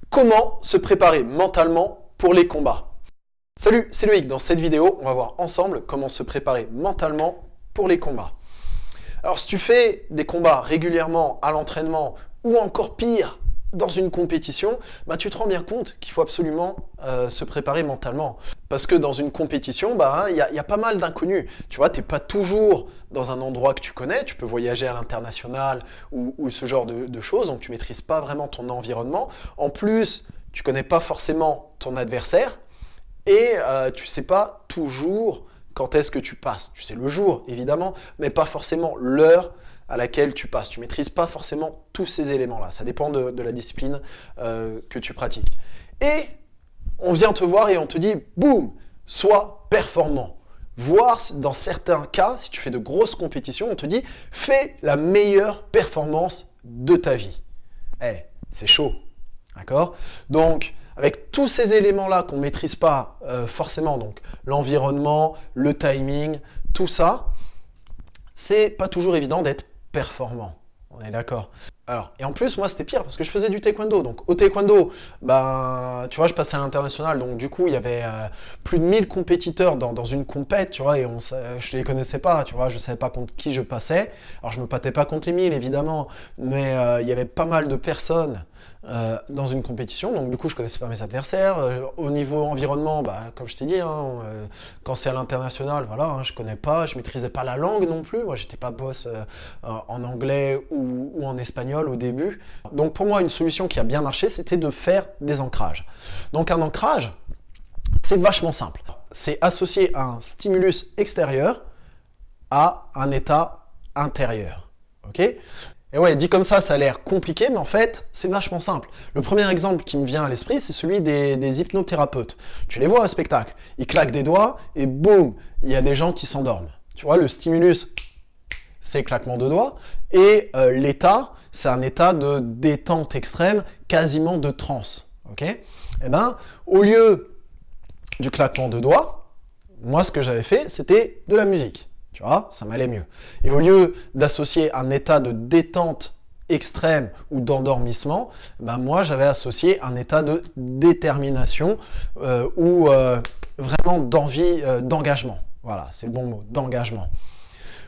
Comment se préparer mentalement pour les combats? Salut, c'est Loïc. Dans cette vidéo, on va voir ensemble comment se préparer mentalement pour les combats. Alors, si tu fais des combats régulièrement à l'entraînement ou encore pire, dans une compétition, tu te rends bien compte qu'il faut absolument se préparer mentalement. Parce que dans une compétition, il y a pas mal d'inconnus. Tu vois, tu n'es pas toujours dans un endroit que tu connais, tu peux voyager à l'international ou ce genre de choses, donc tu ne maîtrises pas vraiment ton environnement. En plus, tu ne connais pas forcément ton adversaire et tu ne sais pas toujours quand est-ce que tu passes. Tu sais le jour, évidemment, mais pas forcément l'heure à laquelle tu passes. Tu ne maîtrises pas forcément tous ces éléments-là. Ça dépend de la discipline que tu pratiques. Et on vient te voir et on te dit, boum, sois performant. Voire dans certains cas, si tu fais de grosses compétitions, on te dit, fais la meilleure performance de ta vie. C'est chaud, d'accord? Donc, avec tous ces éléments-là qu'on ne maîtrise pas forcément, donc l'environnement, le timing, tout ça, c'est pas toujours évident d'être performant. On est d'accord. Alors, et en plus, moi, c'était pire parce que je faisais du taekwondo. Donc, au taekwondo, tu vois, je passais à l'international. Donc, du coup, il y avait plus de 1000 compétiteurs dans une compète, tu vois, et je les connaissais pas, tu vois, je savais pas contre qui je passais. Alors, je me battais pas contre les 1000, évidemment, mais il y avait pas mal de personnes dans une compétition. Donc, du coup, je connaissais pas mes adversaires. Au niveau environnement, comme je t'ai dit, quand c'est à l'international, voilà, je connais pas, je maîtrisais pas la langue non plus. Moi, j'étais pas boss en anglais ou en espagnol au début. Donc pour moi, une solution qui a bien marché, c'était de faire des ancrages. Donc un ancrage, c'est vachement simple. C'est associer un stimulus extérieur à un état intérieur. Ok ? Et ouais, dit comme ça a l'air compliqué, mais en fait, c'est vachement simple. Le premier exemple qui me vient à l'esprit, c'est celui des hypnothérapeutes. Tu les vois au spectacle, ils claquent des doigts et boum, il y a des gens qui s'endorment. Tu vois, le stimulus, c'est le claquement de doigts, et l'état, c'est un état de détente extrême, quasiment de transe. Okay ? Au lieu du claquement de doigts, moi, ce que j'avais fait, c'était de la musique. Tu vois, ça m'allait mieux. Et au lieu d'associer un état de détente extrême ou d'endormissement, moi, j'avais associé un état de détermination ou vraiment d'envie, d'engagement. Voilà, c'est le bon mot, d'engagement.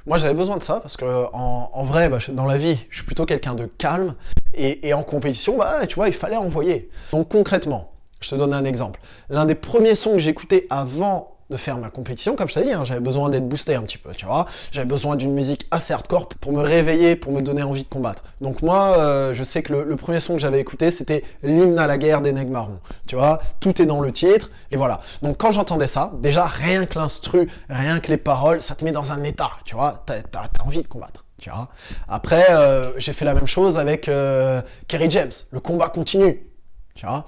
Moi, j'avais besoin de ça parce que en vrai, dans la vie, je suis plutôt quelqu'un de calme et en compétition, tu vois, il fallait envoyer. Donc concrètement, je te donne un exemple. L'un des premiers sons que j'écoutais avant de faire ma compétition, comme je t'ai dit, j'avais besoin d'être boosté un petit peu, tu vois. J'avais besoin d'une musique assez hardcore pour me réveiller, pour me donner envie de combattre. Donc moi, je sais que le premier son que j'avais écouté, c'était l'hymne à la guerre des Nègres Marrons. Tu vois, tout est dans le titre, et voilà. Donc quand j'entendais ça, déjà, rien que l'instru, rien que les paroles, ça te met dans un état, tu vois. T'as envie de combattre. Tu vois. Après, j'ai fait la même chose avec Kerry James, le combat continue. Tu vois.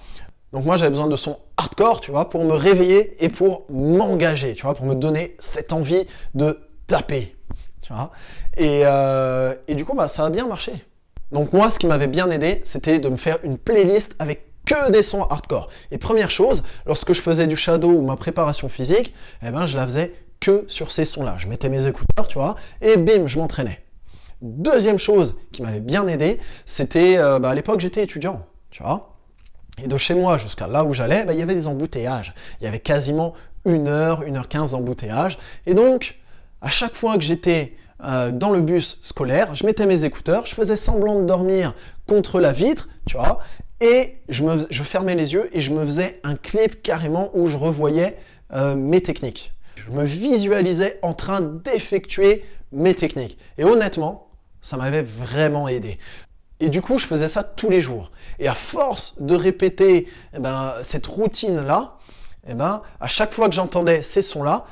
Donc moi, j'avais besoin de son hardcore, tu vois, pour me réveiller et pour m'engager, tu vois, pour me donner cette envie de taper, tu vois. Et du coup, ça a bien marché. Donc moi, ce qui m'avait bien aidé, c'était de me faire une playlist avec que des sons hardcore. Et première chose, lorsque je faisais du shadow ou ma préparation physique, je la faisais que sur ces sons-là. Je mettais mes écouteurs, tu vois, et bim, je m'entraînais. Deuxième chose qui m'avait bien aidé, c'était, à l'époque, j'étais étudiant, tu vois. Et de chez moi jusqu'à là où j'allais, il y avait des embouteillages. Il y avait quasiment 1h, 1h15 d'embouteillage. Et donc, à chaque fois que j'étais dans le bus scolaire, je mettais mes écouteurs, je faisais semblant de dormir contre la vitre, tu vois, et je fermais les yeux et je me faisais un clip carrément où je revoyais mes techniques. Je me visualisais en train d'effectuer mes techniques. Et honnêtement, ça m'avait vraiment aidé. Et du coup, je faisais ça tous les jours. Et à force de répéter cette routine-là, à chaque fois que j'entendais ces sons-là,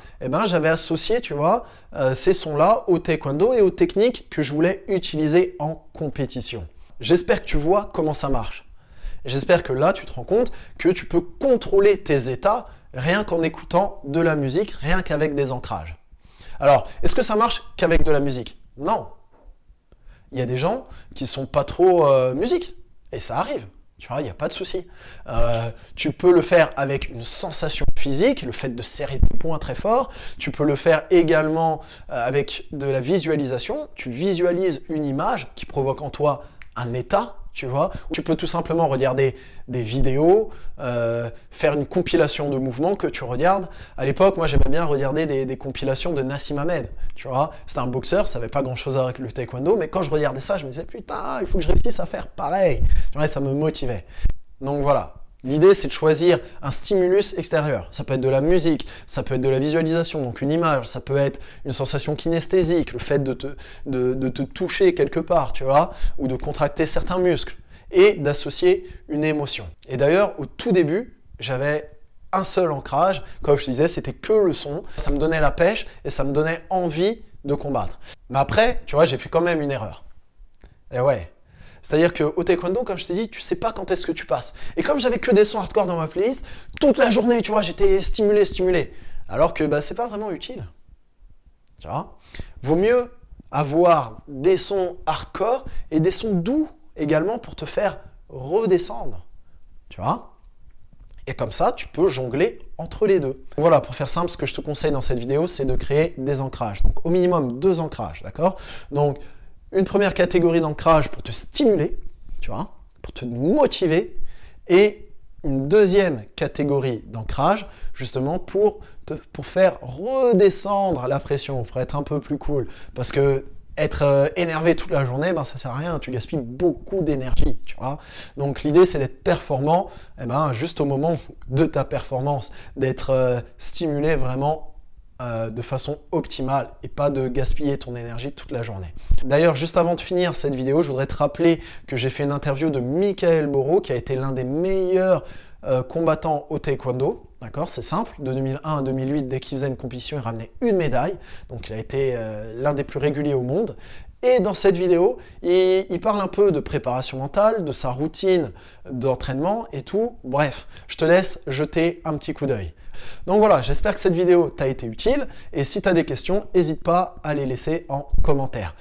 j'avais associé, tu vois, ces sons-là au taekwondo et aux techniques que je voulais utiliser en compétition. J'espère que tu vois comment ça marche. J'espère que là, tu te rends compte que tu peux contrôler tes états rien qu'en écoutant de la musique, rien qu'avec des ancrages. Alors, est-ce que ça marche qu'avec de la musique? Non. Il y a des gens qui sont pas trop musique, et ça arrive, tu vois, il n'y a pas de souci. Tu peux le faire avec une sensation physique, le fait de serrer tes poings très fort, tu peux le faire également avec de la visualisation, tu visualises une image qui provoque en toi un état, tu vois. Tu peux tout simplement regarder des vidéos, faire une compilation de mouvements que tu regardes. À l'époque, moi, j'aimais bien regarder des compilations de Nassim Hamed, tu vois. C'était un boxeur, ça n'avait pas grand-chose à voir avec le taekwondo, mais quand je regardais ça, je me disais, putain, il faut que je réussisse à faire pareil. Tu vois, ça me motivait. Donc voilà. L'idée, c'est de choisir un stimulus extérieur. Ça peut être de la musique, ça peut être de la visualisation, donc une image, ça peut être une sensation kinesthésique, le fait de te toucher quelque part, tu vois, ou de contracter certains muscles, et d'associer une émotion. Et d'ailleurs, au tout début, j'avais un seul ancrage, comme je te disais, c'était que le son. Ça me donnait la pêche et ça me donnait envie de combattre. Mais après, tu vois, j'ai fait quand même une erreur. Et ouais. C'est-à-dire qu'au taekwondo, comme je t'ai dit, tu sais pas quand est-ce que tu passes. Et comme j'avais que des sons hardcore dans ma playlist, toute la journée, tu vois, j'étais stimulé. Alors que c'est pas vraiment utile. Tu vois, vaut mieux avoir des sons hardcore et des sons doux également pour te faire redescendre. Tu vois. Et comme ça, tu peux jongler entre les deux. Voilà, pour faire simple, ce que je te conseille dans cette vidéo, c'est de créer des ancrages. Donc au minimum 2 ancrages, d'accord? Donc une première catégorie d'ancrage pour te stimuler, tu vois, pour te motiver, et une deuxième catégorie d'ancrage, justement, pour faire redescendre la pression, pour être un peu plus cool. Parce que être énervé toute la journée, ça sert à rien, tu gaspilles beaucoup d'énergie, tu vois. Donc l'idée, c'est d'être performant, juste au moment de ta performance, d'être stimulé vraiment de façon optimale et pas de gaspiller ton énergie toute la journée. D'ailleurs, juste avant de finir cette vidéo, je voudrais te rappeler que j'ai fait une interview de Michael Boro, qui a été l'un des meilleurs combattants au taekwondo. D'accord, c'est simple, de 2001 à 2008, dès qu'il faisait une compétition, il ramenait une médaille. Donc il a été l'un des plus réguliers au monde. Et dans cette vidéo, il parle un peu de préparation mentale, de sa routine d'entraînement et tout. Bref, je te laisse jeter un petit coup d'œil. Donc voilà, j'espère que cette vidéo t'a été utile. Et si tu as des questions, n'hésite pas à les laisser en commentaire.